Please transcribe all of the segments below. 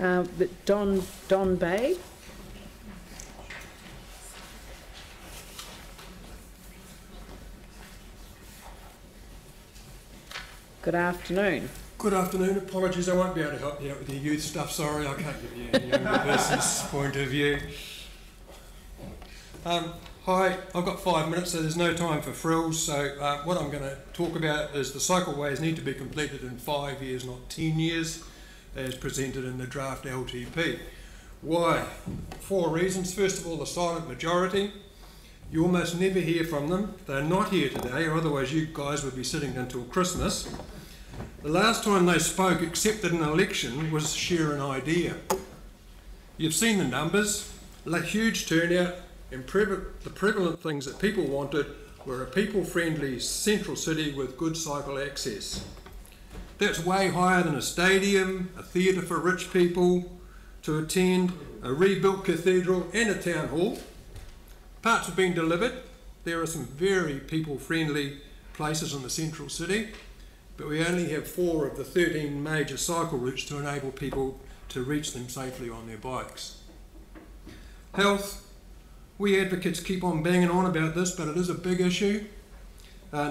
Don Bay. Good afternoon. Good afternoon. Apologies, I won't be able to help you out with your youth stuff. Sorry, I can't give you a younger person's point of view. Hi, I've got 5 minutes, so there's no time for frills. So what I'm going to talk about is the cycleways need to be completed in 5 years, not 10 years, as presented in the draft LTP. Why? 4 reasons. First of all, the silent majority. You almost never hear from them. They're not here today, or otherwise you guys would be sitting until Christmas. The last time they spoke, except at an election, was to share an idea. You've seen the numbers, a huge turnout, and the prevalent things that people wanted were a people-friendly central city with good cycle access. That's way higher than a stadium, a theatre for rich people to attend, a rebuilt cathedral and a town hall. Parts have been delivered. There are some very people-friendly places in the central city, but we only have 4 of the 13 major cycle routes to enable people to reach them safely on their bikes. Health. We advocates keep on banging on about this, but it is a big issue.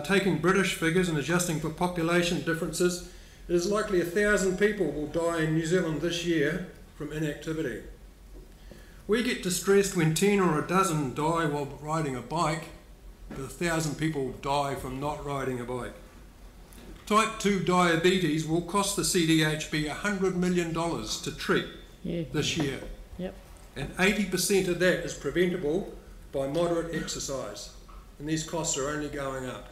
Taking British figures and adjusting for population differences, it is likely 1,000 people will die in New Zealand this year from inactivity. We get distressed when 10 or a dozen die while riding a bike, but 1,000 people die from not riding a bike. Type 2 diabetes will cost the CDHB $100 million to treat this year. Yep. And 80% of that is preventable by moderate exercise. And these costs are only going up.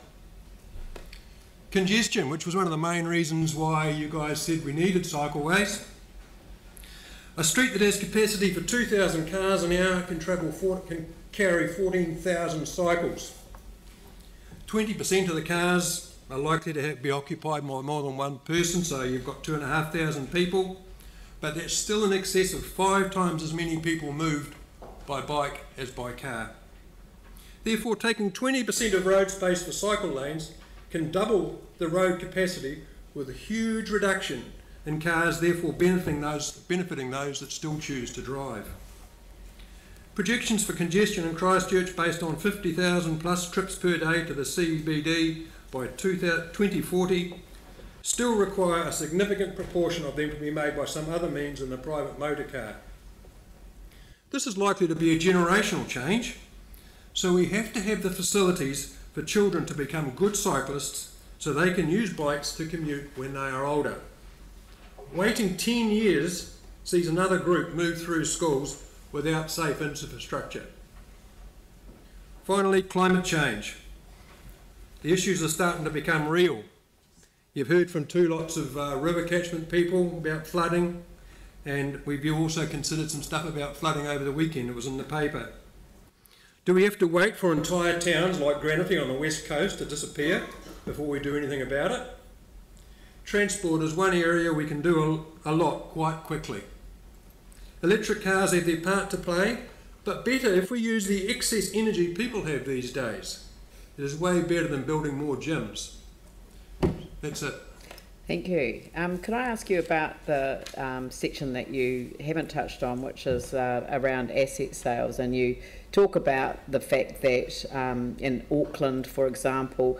Congestion, which was one of the main reasons why you guys said we needed cycleways. A street that has capacity for 2,000 cars an hour can carry 14,000 cycles. 20% of the cars are likely to be occupied by more than one person, so you've got 2,500 people, but that's still in excess of 5 times as many people moved by bike as by car. Therefore, taking 20% of road space for cycle lanes can double the road capacity with a huge reduction in cars, therefore benefiting those that still choose to drive. Projections for congestion in Christchurch based on 50,000 plus trips per day to the CBD by 2040 still require a significant proportion of them to be made by some other means than the private motor car. This is likely to be a generational change, so we have to have the facilities for children to become good cyclists so they can use bikes to commute when they are older. Waiting 10 years sees another group move through schools without safe infrastructure. Finally, climate change. The issues are starting to become real. You've heard from 2 lots of river catchment people about flooding, and we've also considered some stuff about flooding over the weekend. It was in the paper. Do we have to wait for entire towns like Granity on the west coast to disappear before we do anything about it? Transport is one area we can do a lot quite quickly. Electric cars have their part to play, but better if we use the excess energy people have these days. It is way better than building more gyms. That's it. Thank you. Can I ask you about the section that you haven't touched on, which is around asset sales, and you talk about the fact that in Auckland, for example,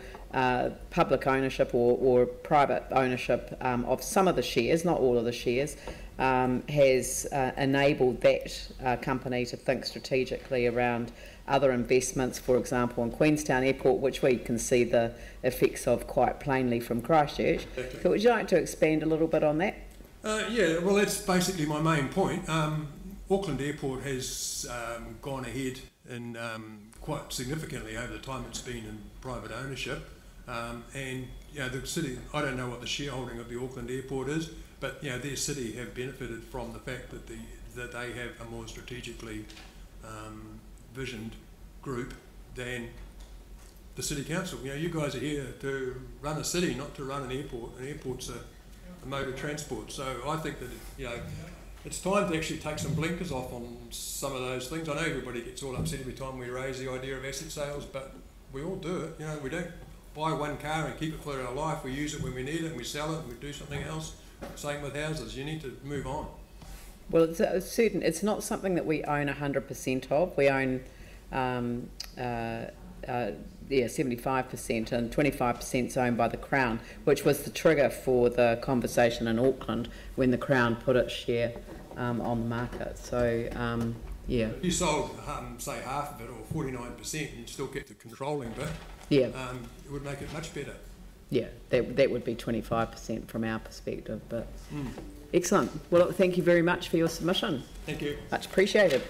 public ownership or private ownership of some of the shares, not all of the shares, has enabled that company to think strategically around other investments, for example, in Queenstown Airport, which we can see the effects of quite plainly from Christchurch. Exactly. So would you like to expand a little bit on that? Yeah, well, that's basically my main point. Auckland Airport has gone ahead in quite significantly over the time it's been in private ownership. And the city, I don't know what the shareholding of the Auckland Airport is, but their city have benefited from the fact that they have a more strategically visioned group than the city council. You guys are here to run a city, not to run an airport. An airport's a mode of transport. So I think that it's time to actually take some blinkers off on some of those things. I know everybody gets all upset every time we raise the idea of asset sales, but we all do it. We don't buy one car and keep it for our life. We use it when we need it and we sell it and we do something else. Same with houses. You need to move on. Well, it's a certain. It's not something that we own 100% of. We own, 75%, and 25% is owned by the Crown, which was the trigger for the conversation in Auckland when the Crown put its share on the market. So, yeah. If you sold, say, half of it, or 49%, and still get the controlling bit, Yeah. It would make it much better. Yeah, that would be 25% from our perspective. But excellent. Well, thank you very much for your submission. Thank you. Much appreciated.